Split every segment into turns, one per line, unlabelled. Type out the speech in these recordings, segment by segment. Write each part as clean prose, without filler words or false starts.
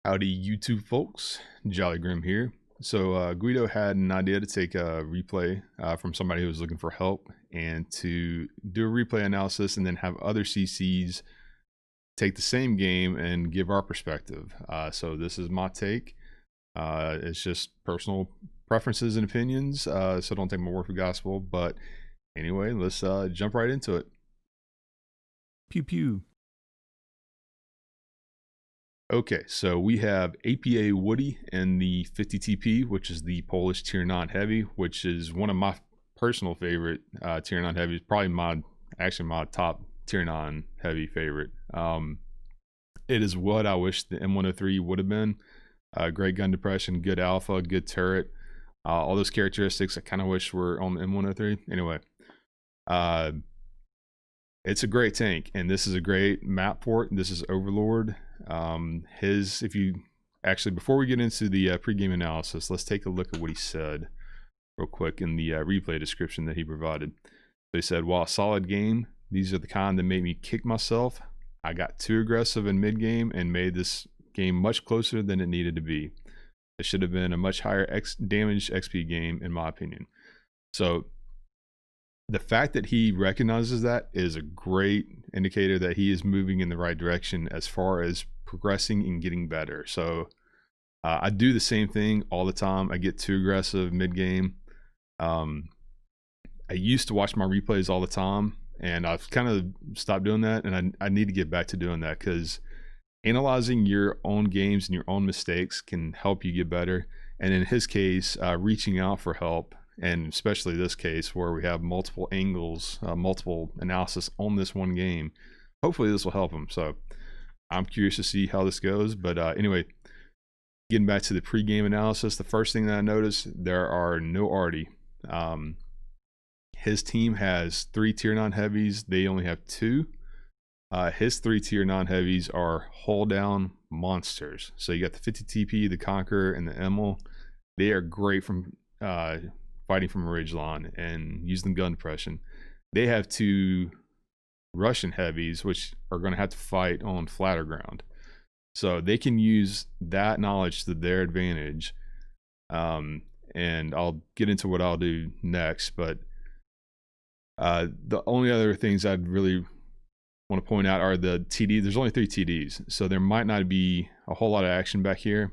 Howdy YouTube folks, Jolly Grim here. So Guido had an idea to take a replay from somebody who was looking for help and to do a replay analysis and then have other CCs take the same game and give our perspective. So this is my take. It's just personal preferences and opinions, so don't take my word for gospel. But anyway, let's jump right into it. Pew pew. Okay, so we have APA Woody and the 50 TP, which is the Polish tier 9 heavy, which is one of my personal favorite tier 9 heavies, probably my top tier 9 heavy favorite. It is what I wish the M103 would have been. Great gun depression, good alpha, good turret, all those characteristics I kind of wish were on the M103. Anyway, it's a great tank, and this is a great map port. This is Overlord. If you actually, before we get into the pregame analysis, let's take a look at what he said real quick in the replay description that he provided. So he said, while a solid game, these are the kind that made me kick myself. I got too aggressive in mid game and made this game much closer than it needed to be. It should have been a much higher damage XP game, in my opinion. So the fact that he recognizes that is a great indicator that he is moving in the right direction as far as progressing and getting better. So I do the same thing all the time. I get too aggressive mid-game. I used to watch my replays all the time, and I've kind of stopped doing that, and I need to get back to doing that, because analyzing your own games and your own mistakes can help you get better. And in his case, reaching out for help, and especially this case where we have multiple angles, multiple analysis on this one game, hopefully this will help him. So I'm curious to see how this goes. But anyway, getting back to the pregame analysis, the first thing that I noticed, there are no Artie. His team has 3 tier 9 heavies. They only have 2. His 3 tier 9 heavies are hull down monsters. So you got the 50 TP, the Conqueror, and the Emil. They are great from fighting from a ridge line and using gun depression. They have 2 Russian heavies, which are going to have to fight on flatter ground. So they can use that knowledge to their advantage. And I'll get into what I'll do next. But the only other things I'd really want to point out are the TD. There's only 3 TDs, so there might not be a whole lot of action back here.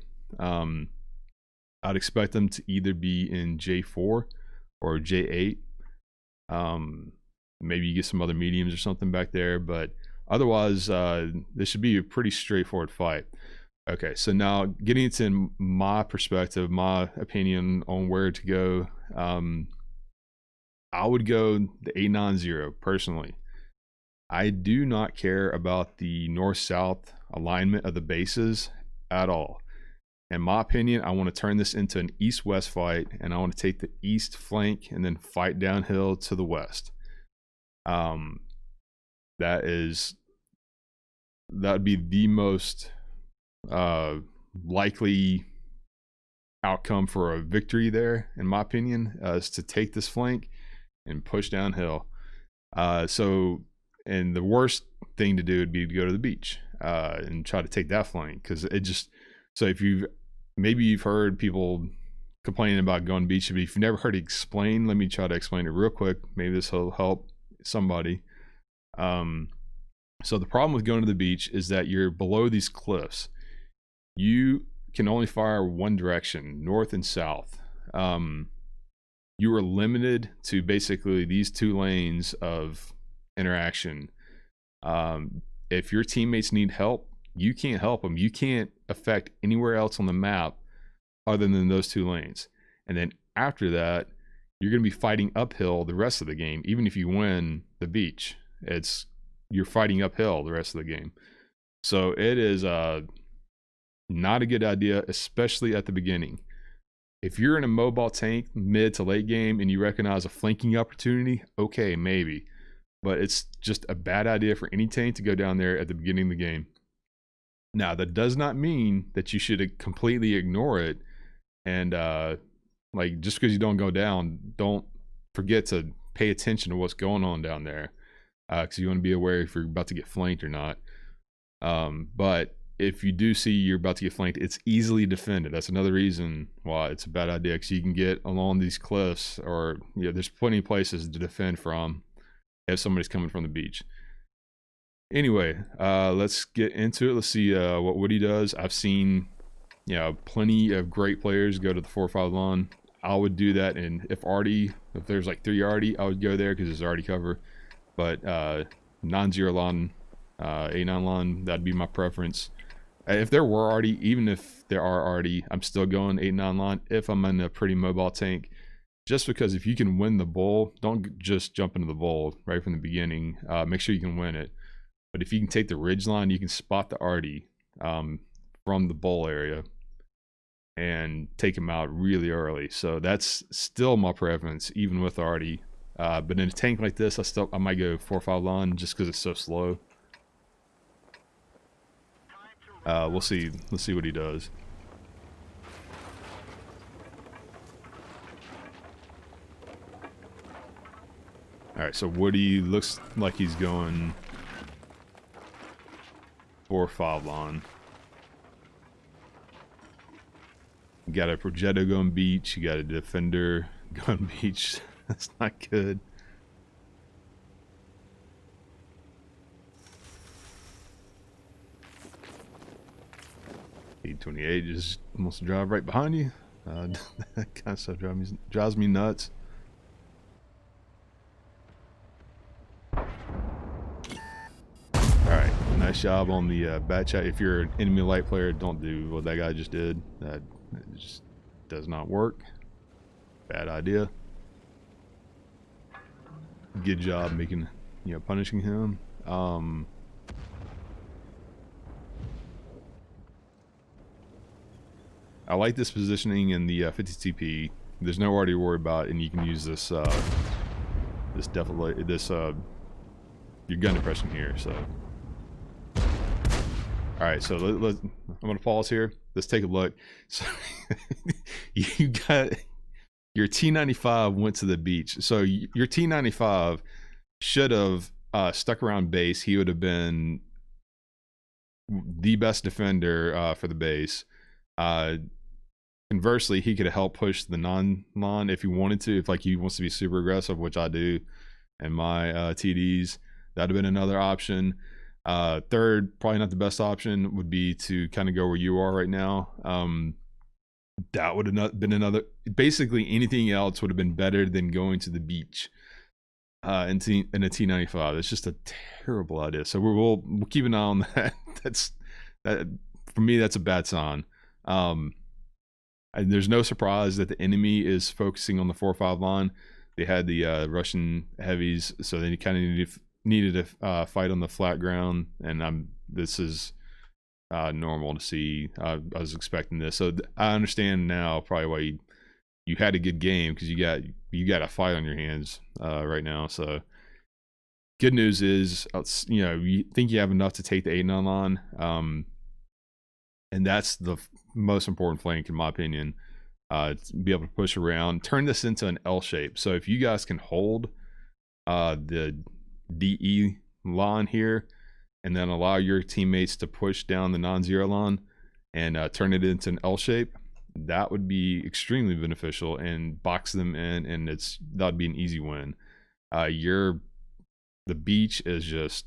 I'd expect them to either be in J4 or J8. Maybe you get some other mediums or something back there, but otherwise this should be a pretty straightforward fight. Okay, so now getting into my perspective, my opinion on where to go, I would go the 890 personally. I do not care about the north-south alignment of the bases at all. In my opinion, I want to turn this into an east-west fight, and I want to take the east flank and then fight downhill to the west. That would be the most likely outcome for a victory there, in my opinion, is to take this flank and push downhill. And the worst thing to do would be to go to the beach and try to take that flank, because it just, so if maybe you've heard people complaining about going to the beach, but if you've never heard it explained, let me try to explain it real quick. Maybe this will help somebody. So the problem with going to the beach is that you're below these cliffs. You can only fire one direction, north and south. You are limited to basically these 2 lanes of interaction. If your teammates need help, you can't help them. You can't affect anywhere else on the map other than those 2 lanes. And then after that, you're going to be fighting uphill the rest of the game. Even if you win the beach, you're fighting uphill the rest of the game. So it is not a good idea, especially at the beginning. If you're in a mobile tank mid to late game and you recognize a flanking opportunity, okay, maybe. But it's just a bad idea for any tank to go down there at the beginning of the game. Now, that does not mean that you should completely ignore it. And like, just because you don't go down, don't forget to pay attention to what's going on down there. Because you want to be aware if you're about to get flanked or not. But if you do see you're about to get flanked, it's easily defended. That's another reason why it's a bad idea, because you can get along these cliffs, or there's plenty of places to defend from if somebody's coming from the beach. Anyway, let's get into it. Let's see what Woody does. I've seen plenty of great players go to the 4-5 lawn. I would do that, and if there's like 3 Artie, I would go there because there's already cover. But non-zero lawn, 8-9 lawn, that'd be my preference. If there were Artie, even if there are Artie, I'm still going 8-9 lawn if I'm in a pretty mobile tank. Just because if you can win the bull, don't just jump into the bull right from the beginning. Make sure you can win it. But if you can take the ridge line, you can spot the Artie from the bull area and take him out really early. So that's still my preference, even with Artie. But in a tank like this, I might go 4-5 lawn just because it's so slow. We'll see. Let's see what he does. All right, so Woody looks like he's going 4-5 lawn. You got a Progetto going beach. You got a defender going beach. That's not good. E28 just wants to drive right behind you. That kind of stuff drives me nuts. Alright, nice job on the bat chat. If you're an enemy light player, don't do what that guy just did. That just does not work. Bad idea. Good job making, punishing him. I like this positioning in the 50 TP. There's no Artie to worry about, and you can use this your gun depression here. So, all right, so I'm gonna pause here. Let's take a look. So you got your T95 went to the beach. So your T95 should have stuck around base. He would have been the best defender for the base. Conversely, he could have helped push the non-lawn if he wanted to, if like he wants to be super aggressive, which I do in my TDs. That'd have been another option. Third, probably not the best option, would be to kind of go where you are right now. That would have been another. Basically, anything else would have been better than going to the beach in a T95. It's just a terrible idea. So we'll keep an eye on that. That for me, that's a bad sign. And there's no surprise that the enemy is focusing on the 4-5 line. They had the Russian heavies, so they kind of needed to fight on the flat ground, and this is normal to see. I was expecting this, so I understand now probably why you had a good game, because you got a fight on your hands right now. So good news is, you think you have enough to take the 8-9 line, and that's the most important flank in my opinion. To be able to push around, turn this into an L shape. So if you guys can hold the DE line here, and then allow your teammates to push down the non-zero line and turn it into an L shape, that would be extremely beneficial and box them in, and that'd be an easy win. The beach is just,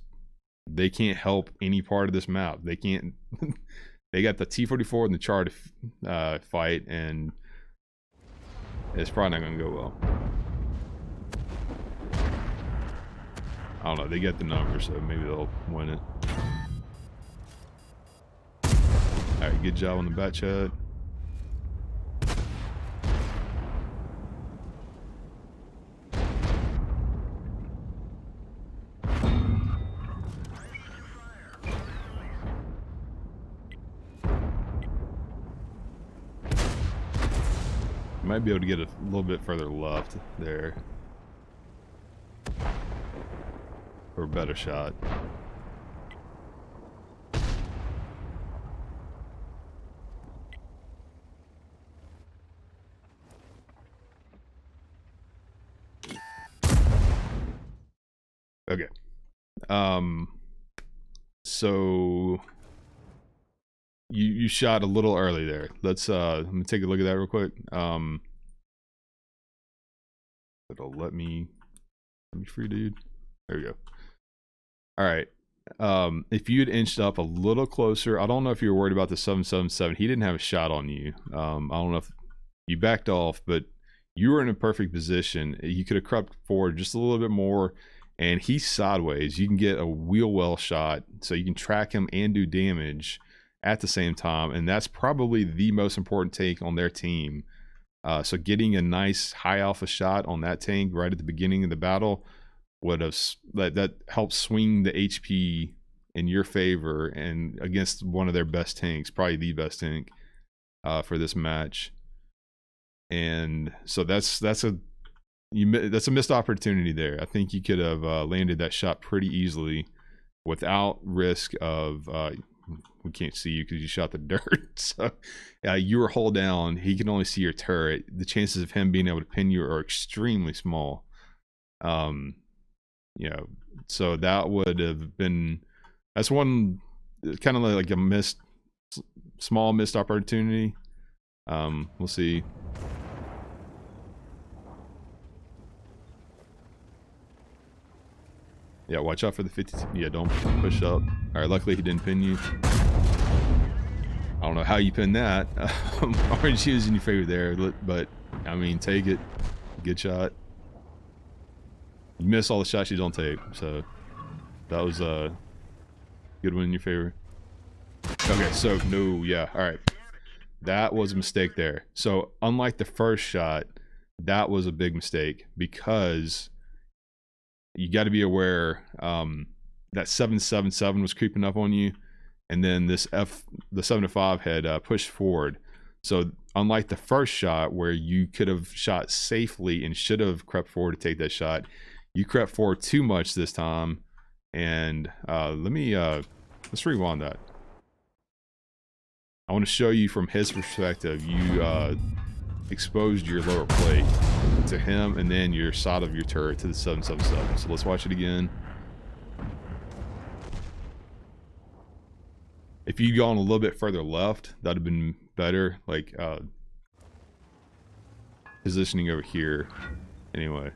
they can't help any part of this map. They can't. They got the T-44 and the Char to fight, and it's probably not going to go well. I don't know. They get the numbers, so maybe they'll win it. All right, good job on the bat chat. Might be able to get a little bit further left there for a better shot. Okay. So you shot a little early there. Let's let me take a look at that real quick. It'll let me free, dude. There we go. All right. If you had inched up a little closer, I don't know if you were worried about the 777. He didn't have a shot on you. I don't know if you backed off, but you were in a perfect position. You could have crept forward just a little bit more, and he's sideways. You can get a wheel well shot, so you can track him and do damage at the same time, and that's probably the most important tank on their team. So getting a nice high alpha shot on that tank right at the beginning of the battle would have that helps swing the HP in your favor and against one of their best tanks, probably the best tank for this match. And so that's a missed opportunity there. I think you could have landed that shot pretty easily without risk of we can't see you because you shot the dirt. So you were hull down. He can only see your turret. The chances of him being able to pin you are extremely small. You know, so that would have been, that's one kind of like a small missed opportunity. We'll see. Yeah, watch out for the 52. Yeah, don't push up. All right, luckily he didn't pin you. I don't know how you pin that. Orange is in your favor there, but I mean, take it. Good shot. You miss all the shots you don't take, so that was a good one in your favor. Okay, so no, yeah, all right. That was a mistake there. So unlike the first shot, that was a big mistake because you got to be aware that 777 was creeping up on you, and then the 7-5 had pushed forward. So unlike the first shot where you could have shot safely and should have crept forward to take that shot, you crept forward too much this time. And let's rewind that. I want to show you from his perspective. You exposed your lower plate to him and then your side of your turret to the 777. So let's watch it again. If you'd gone a little bit further left, that'd have been better, like positioning over here. Anyway,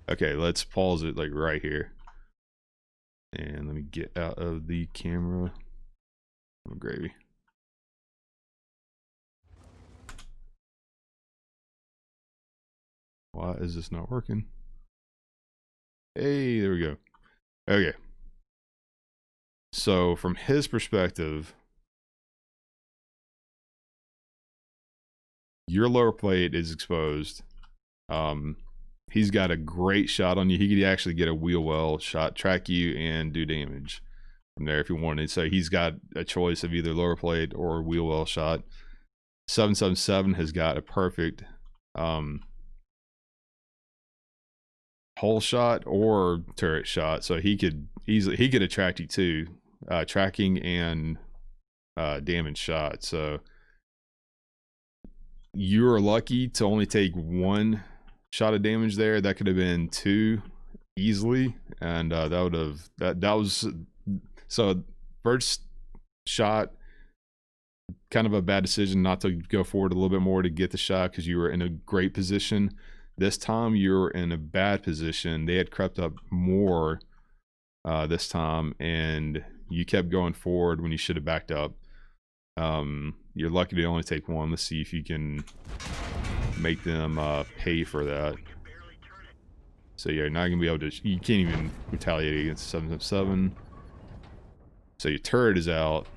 okay, let's pause it like right here, and let me get out of the camera. Oh, gravy. Why is this not working? Hey, there we go. Okay. So from his perspective, your lower plate is exposed. He's got a great shot on you. He could actually get a wheel well shot, track you, and do damage from there if he wanted. So he's got a choice of either lower plate or wheel well shot. 777 has got a perfect hull shot or turret shot, so he could attract you too, tracking and damage shot. So you're lucky to only take one shot of damage there. That could have been two easily, and that would have that was so first shot, kind of a bad decision not to go forward a little bit more to get the shot because you were in a great position. This time you're in a bad position. They had crept up more this time, and you kept going forward when you should have backed up. You're lucky to only take one. Let's see if you can make them pay for that. So you're not gonna be able to. You can't even retaliate against 777. So your turret is out.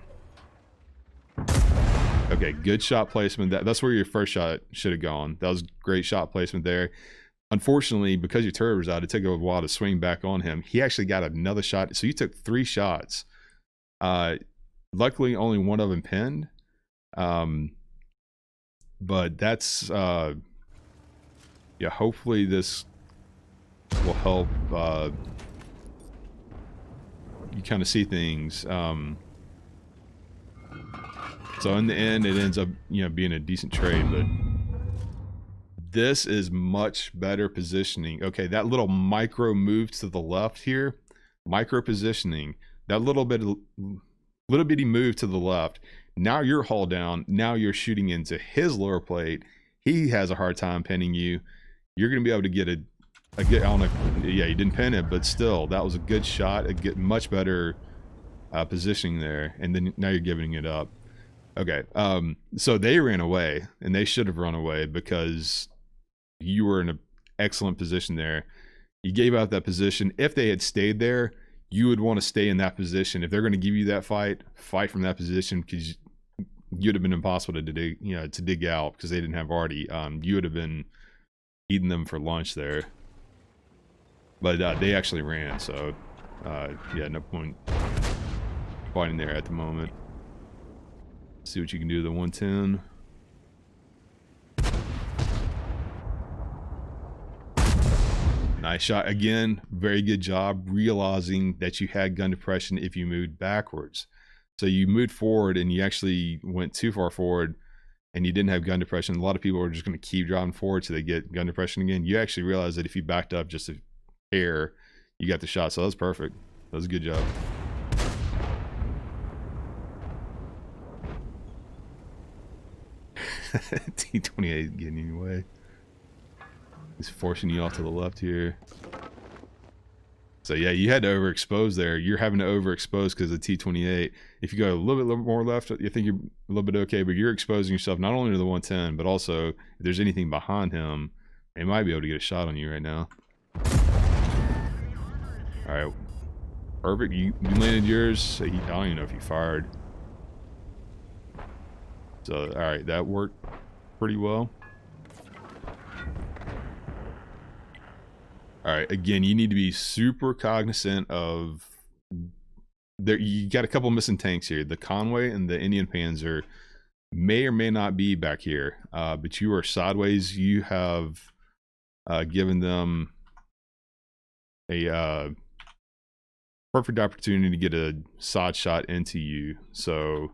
Okay, good shot placement. That's where your first shot should have gone. That was great shot placement there. Unfortunately, because your turret was out, it took a while to swing back on him. He actually got another shot. So you took 3 shots. Luckily, only one of them pinned. But that's yeah. Hopefully, this will help you kind of see things. So in the end, it ends up, you know, being a decent trade, but this is much better positioning. Okay, that little micro move to the left here, micro positioning, that little bitty move to the left. Now you're hull down. Now you're shooting into his lower plate. He has a hard time pinning you. You're going to be able to get a good, I don't know, yeah, you didn't pin it, but still, that was a good shot, a much better positioning there. And then now you're giving it up. Okay, so they ran away, and they should have run away because you were in an excellent position there. You gave out that position. If they had stayed there, you would want to stay in that position. If they're going to give you that fight from that position, because you'd have been impossible to dig, to dig out because they didn't have already. You would have been eating them for lunch there. But they actually ran, so yeah, no point fighting there at the moment. See what you can do to the 110. Nice shot again. Very good job realizing that you had gun depression if you moved backwards. So you moved forward and you actually went too far forward and you didn't have gun depression. A lot of people are just going to keep driving forward so they get gun depression again. You actually realize that if you backed up just a hair, you got the shot. So that was perfect. That was a good job. T-28 getting in your way. He's forcing you off to the left here. So yeah, you had to overexpose there. You're having to overexpose because of T-28. If you go a little bit more left, you think you're a little bit okay, but you're exposing yourself not only to the 110, but also if there's anything behind him, they might be able to get a shot on you right now. All right, perfect. You landed yours. So I don't even know if you fired. So all right, that worked pretty well. All right, again, you need to be super cognizant of there. You got a couple missing tanks here. The Conway and the Indian Panzer may or may not be back here, but you are sideways. You have given them a perfect opportunity to get a side shot into you. So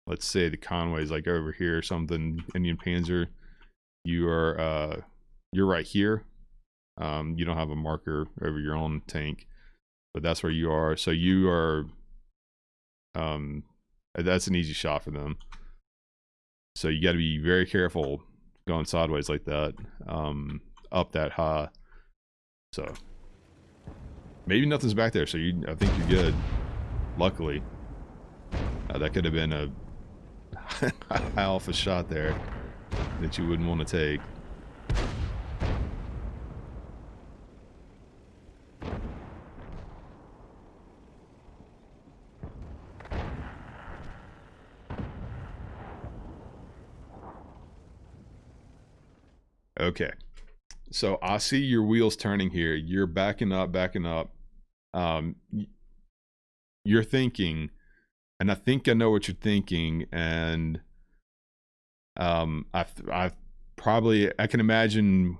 let's say the Conway's like over here or something. Indian Panzer, you are you're right here. You don't have a marker over your own tank, but that's where you are. So you are that's an easy shot for them. So you got to be very careful going sideways like that, up that high. So maybe nothing's back there, so I think you're good, luckily. That could have been a high alpha shot there that you wouldn't want to take. Okay, so I see your wheels turning here. You're backing up. You're thinking, and I think I know what you're thinking, and I can imagine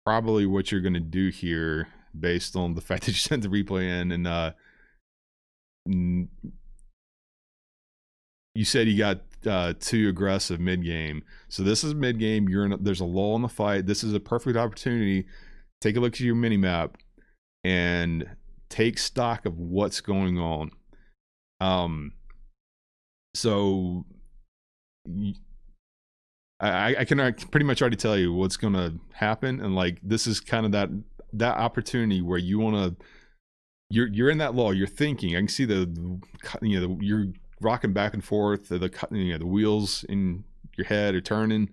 probably what you're gonna do here based on the fact that you sent the replay in, and you said you got too aggressive mid-game. So this is mid-game. There's a lull in the fight. This is a perfect opportunity. Take a look at your mini-map and take stock of what's going on. So I can pretty much already tell you what's going to happen, and like this is kind of that opportunity where you want to. You're in that lull. You're thinking. I can see you're rocking back and forth. The wheels in your head are turning.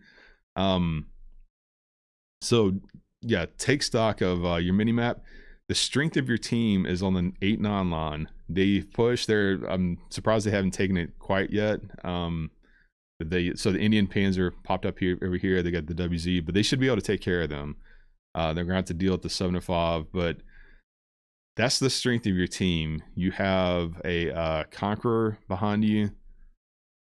So yeah, take stock of your mini map. The strength of your team is on the 8-9 line. They've pushed there. I'm surprised they haven't taken it quite yet. So the Indian Panzer popped up here over here. They got the WZ, but they should be able to take care of them. They're gonna have to deal with the 705, but that's the strength of your team. You have a Conqueror behind you.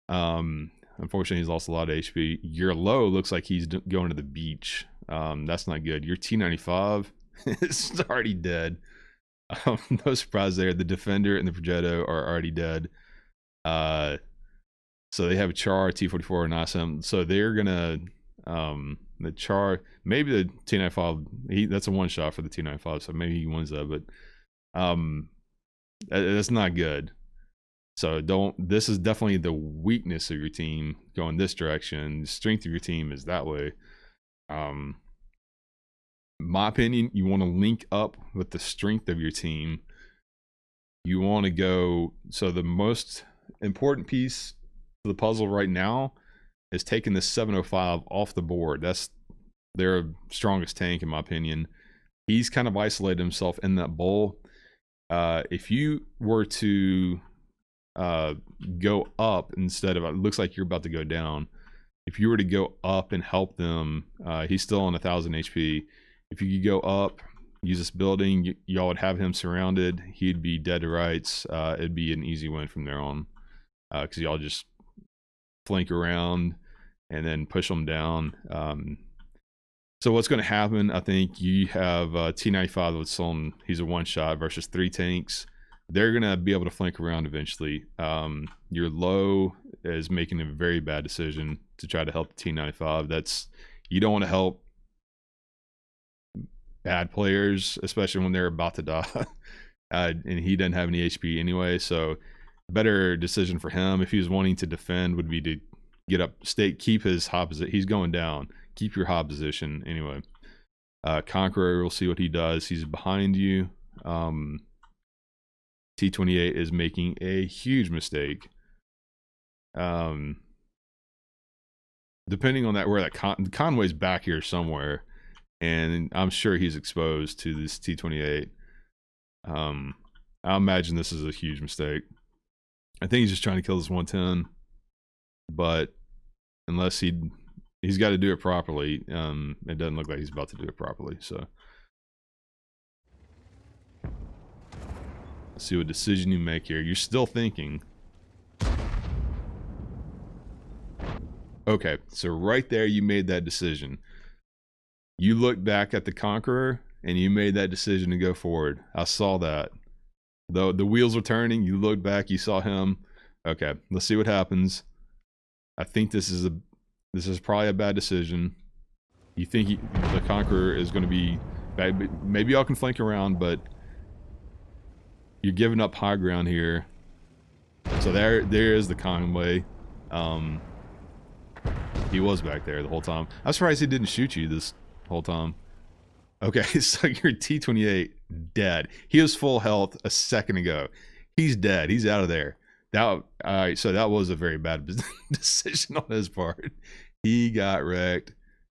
Unfortunately, he's lost a lot of HP. Your low looks like he's going to the beach. That's not good. Your T95 is already dead. No surprise there. The Defender and the Progetto are already dead. So they have a Char, T44, and ISM. So they're gonna the Char, maybe the T95. That's a one shot for the T95. So maybe he wins that, but that's not good. So don't, this is definitely the weakness of your team going this direction. The strength of your team is that way. My opinion, you want to link up with the strength of your team. You want to go, so the most important piece of the puzzle right now is taking this 705 off the board. That's their strongest tank, in my opinion. He's kind of isolated himself in that bowl. If you were to go up instead of, it looks like you're about to go down. If you were to go up and help them, he's still on 1,000 HP. If you could go up, use this building, y'all would have him surrounded. He'd be dead to rights. It'd be an easy win from there on, because y'all just flank around and then push them down. So what's going to happen, I think you have T95 with some, he's a one-shot versus 3 tanks. They're going to be able to flank around eventually. Your low is making a very bad decision to try to help the T95. That's, you don't want to help bad players, especially when they're about to die. And he doesn't have any HP anyway, so better decision for him if he was wanting to defend would be to get up, keep his high position. He's going down. Keep your high position anyway. Conqueror, we'll see what he does. He's behind you. T28 is making a huge mistake. Depending on that, where that Conway's back here somewhere, and I'm sure he's exposed to this T28. I imagine this is a huge mistake. I think he's just trying to kill this 110, but unless he's got to do it properly, it doesn't look like he's about to do it properly. So let's see what decision you make here. You're still thinking. Okay, so right there you made that decision. You looked back at the Conqueror and you made that decision to go forward. I saw that. Though the wheels were turning, you looked back, you saw him. Okay, let's see what happens. I think this is probably a bad decision. You think the Conqueror is going to be bad. Maybe y'all can flank around, but you're giving up high ground here. So there is the Conway. He was back there the whole time. I'm surprised he didn't shoot you this whole time. Okay, so your T28 dead. He was full health a second ago. He's dead. He's out of there. Alright, so that was a very bad decision on his part. He got wrecked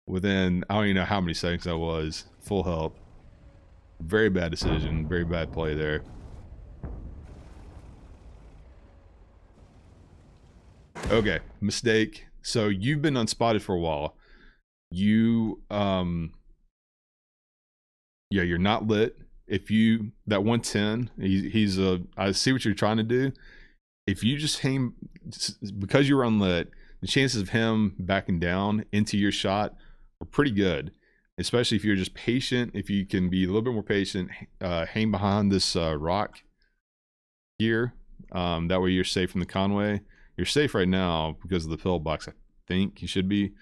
within, I don't even know how many seconds that was. Full health. Very bad decision. Very bad play there. Okay, mistake. So you've been unspotted for a while. You yeah, you're not lit. If you, that 110, he's I see what you're trying to do. If you just hang, because you're unlit, the chances of him backing down into your shot are pretty good. Especially if you're just patient. If you can be a little bit more patient, hang behind this rock here. That way you're safe from the Conway. You're safe right now because of the pillbox, I think you should be.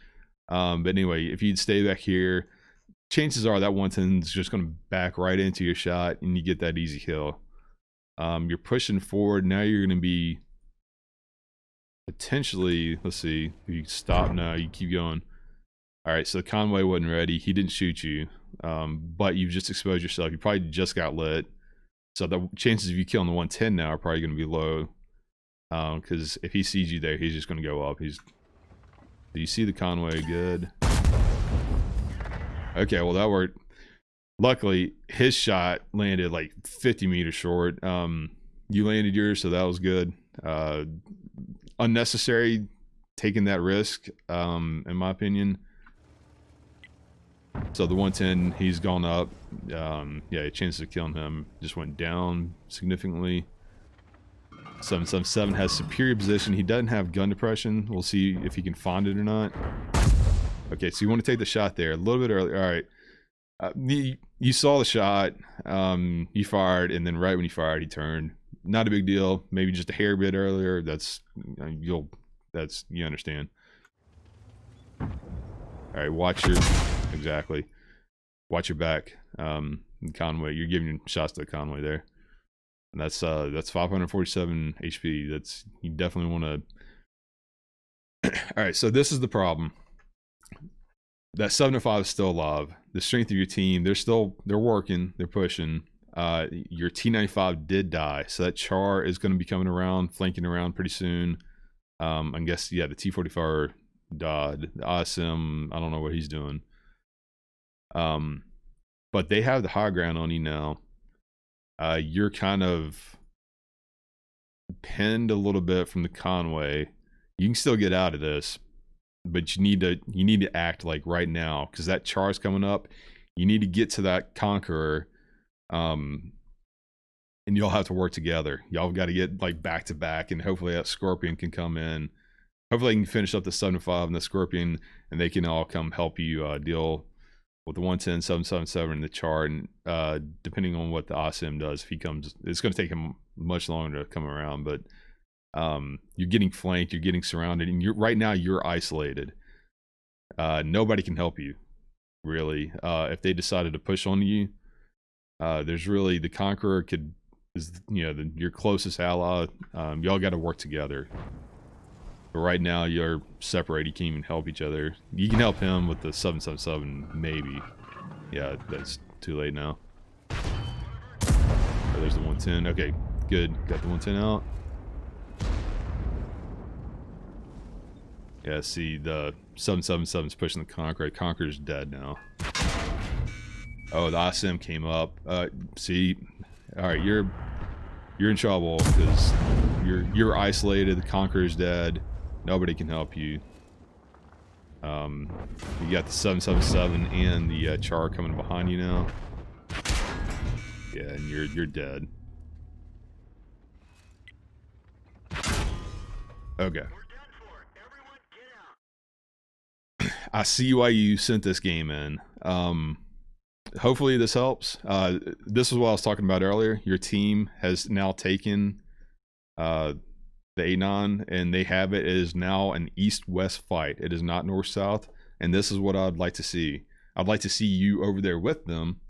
But anyway, if you'd stay back here, chances are that 110 is just going to back right into your shot and you get that easy kill. You're pushing forward. Now you're going to be potentially, let's see, you stop now, you keep going. All right, so Conway wasn't ready. He didn't shoot you, but you've just exposed yourself. You probably just got lit. So the chances of you killing the 110 now are probably going to be low. Because if he sees you there, he's just going to go up. Do you see the Conway? Good. Okay, well that worked. Luckily, his shot landed like 50 meters short. You landed yours, so that was good. Unnecessary taking that risk, in my opinion. So the 110, he's gone up. Yeah, chances of killing him just went down significantly. 777 has superior position. He doesn't have gun depression. We'll see if he can find it or not. Okay, so you want to take the shot there a little bit early. All right. You saw the shot. You fired, and then right when you fired, he turned. Not a big deal. Maybe just a hair bit earlier. That's you understand. All right, watch your exactly. Watch your back. Conway, you're giving shots to Conway there. And that's 547 HP. That's, you definitely want to. All right, so this is the problem. That 7-5 is still alive. The strength of your team, they're working, they're pushing. Your T95 did die, so that Char is going to be coming around, flanking around pretty soon. I guess, yeah, the T45 died. The ISM, I don't know what he's doing. But they have the high ground on you now. You're kind of pinned a little bit from the Conway. You can still get out of this, but you need to act like right now, because that Char's coming up. You need to get to that Conqueror, and y'all have to work together. Y'all got to get like back to back, and hopefully that Scorpion can come in. Hopefully they can finish up the 7-5 and the Scorpion, and they can all come help you deal with the 110, 777, and the Char. And depending on what the ISM does, if he comes, it's going to take him much longer to come around. But you're getting flanked, you're getting surrounded, and right now you're isolated. Nobody can help you, really. If they decided to push on you, there's really, the Conqueror is your closest ally. Y'all got to work together. But right now you're separated. You can't even help each other. You can help him with the 777, maybe. Yeah, that's too late now. Oh, there's the 110. Okay, good. Got the 110 out. Yeah, see, the 777's pushing the Conqueror. Conqueror's dead now. Oh, the ISM came up. See, all right, you're in trouble because you're isolated. The Conqueror's dead. Nobody can help you. You got the 777 and the Char coming behind you now. Yeah, and you're dead. Okay. I see why you sent this game in. Hopefully this helps. This is what I was talking about earlier. Your team has now taken the A9, and they have it. It is now an east-west fight. It is not north-south, and this is what I'd like to see. I'd like to see you over there with them,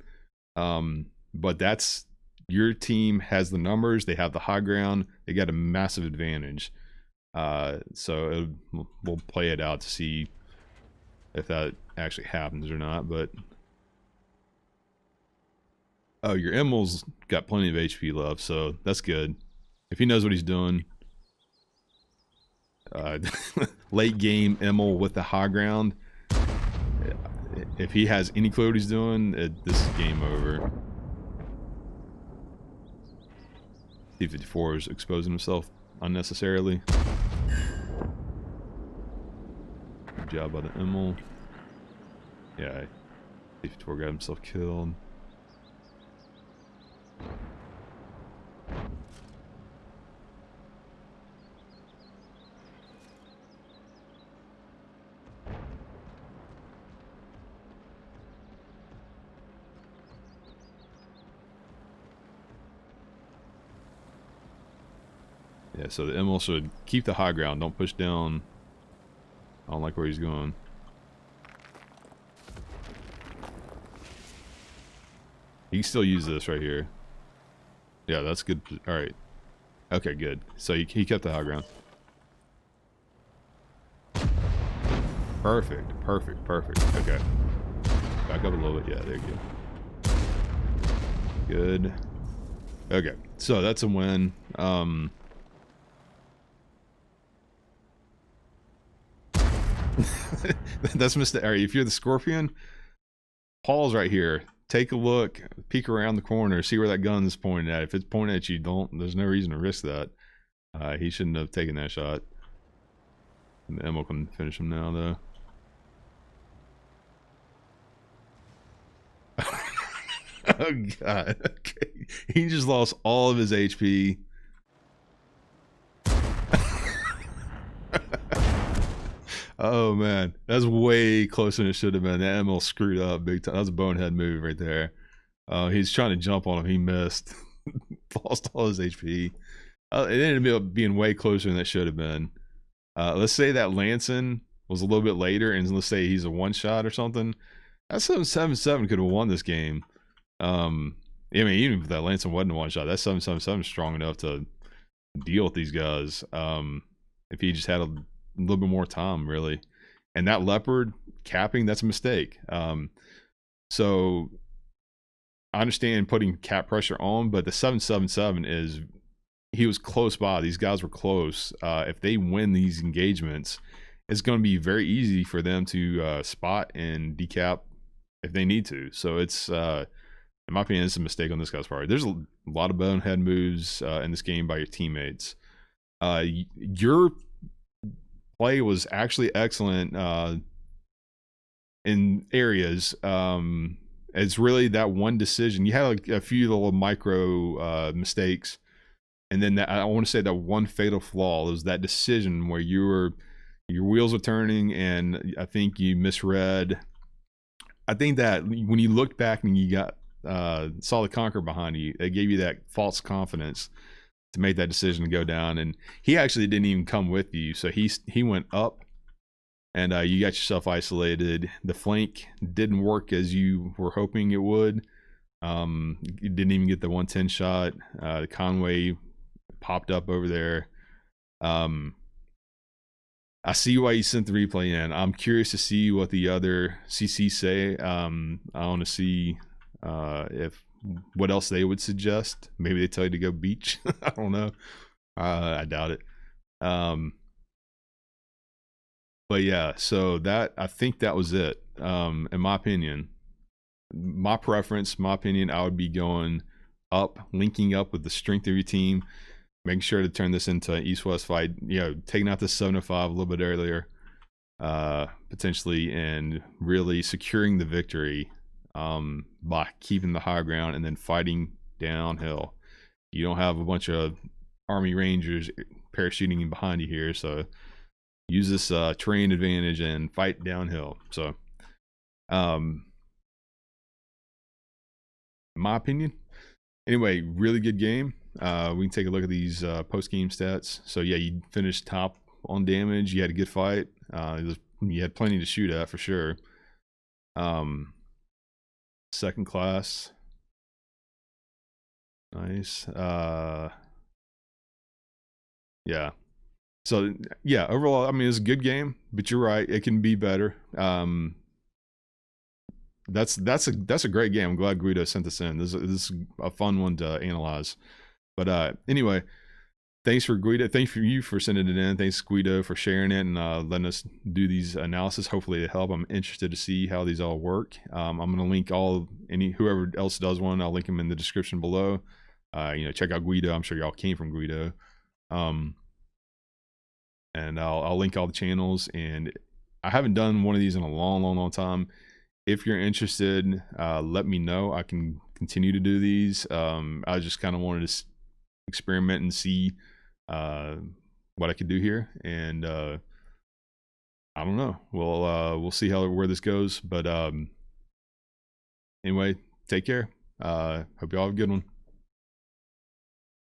but that's, your team has the numbers, they have the high ground, they got a massive advantage. So we'll play it out to see if that actually happens or not. But oh, your Emil's got plenty of HP left, so that's good. If he knows what he's doing. Late game Emil with the high ground, if he has any clue what he's doing, this is game over. T-54 is exposing himself unnecessarily. Good job by the Emil. Yeah, T-54 got himself killed. Yeah, so the Emil should keep the high ground. Don't push down. I don't like where he's going. He can still use this right here. Yeah, that's good. All right. Okay, good. So he kept the high ground. Perfect, perfect, perfect. Okay. Back up a little bit. Yeah, there you go. Good. Okay, so that's a win. That's Mr. Ari. If you're the Scorpion, Paul's right here. Take a look, peek around the corner, see where that gun's pointing at. If it's pointing at you, there's no reason to risk that. He shouldn't have taken that shot. And the Emil can finish him now, though. Oh god. Okay. He just lost all of his HP. Oh man, that's way closer than it should have been. That Emil screwed up big time. That was a bonehead move right there. He's trying to jump on him. He missed. Lost all his HP. It ended up being way closer than it should have been. Let's say that Lanson was a little bit later, and let's say he's a one shot or something. That 777 could have won this game. I mean, even if that Lansing wasn't a one shot, that's 777 strong enough to deal with these guys. If he just had a little bit more time, really. And that Leopard capping, that's a mistake. So I understand putting cap pressure on, but the 777 is, he was close by. These guys were close. If they win these engagements, it's going to be very easy for them to spot and decap if they need to. So it's, in my opinion, it's a mistake on this guy's part. There's a lot of bonehead moves in this game by your teammates. Your play was actually excellent in areas. It's really that one decision. You had like a few little micro mistakes, and then I want to say that one fatal flaw was that decision where your wheels are turning, and I think you misread. I think that when you looked back and you got saw the Conqueror behind you, it gave you that false confidence to make that decision to go down. And he actually didn't even come with you, so he went up, and you got yourself isolated. The flank didn't work as you were hoping it would. You didn't even get the 110 shot. The Conway popped up over there. I see why you sent the replay in. I'm curious to see what the other CC say. I want to see if what else they would suggest. Maybe they tell you to go beach. I don't know. I doubt it. But yeah, so that, I think that was it. In my opinion, my preference, my opinion, I would be going up, linking up with the strength of your team, making sure to turn this into an east-west fight. You know, taking out the 705 a little bit earlier, potentially, and really securing the victory by keeping the high ground and then fighting downhill. You don't have a bunch of Army Rangers parachuting behind you here, so use this terrain advantage and fight downhill. So, in my opinion, anyway, really good game. We can take a look at these post-game stats. So yeah, you finished top on damage. You had a good fight. You had plenty to shoot at for sure. Second class, nice. Yeah. So yeah, overall, I mean, it's a good game, but you're right, it can be better. That's a great game. I'm glad Guido sent this in. This is a fun one to analyze. But anyway, thanks for Guido. Thanks for you for sending it in. Thanks Guido for sharing it and letting us do these analysis. Hopefully they help. I'm interested to see how these all work. I'm going to link whoever else does one. I'll link them in the description below. Check out Guido. I'm sure y'all came from Guido. And I'll link all the channels. And I haven't done one of these in a long time. If you're interested, let me know. I can continue to do these. I just kind of wanted to experiment and see what I could do here, and I don't know. We'll see where this goes. But anyway, take care. Hope y'all have a good one.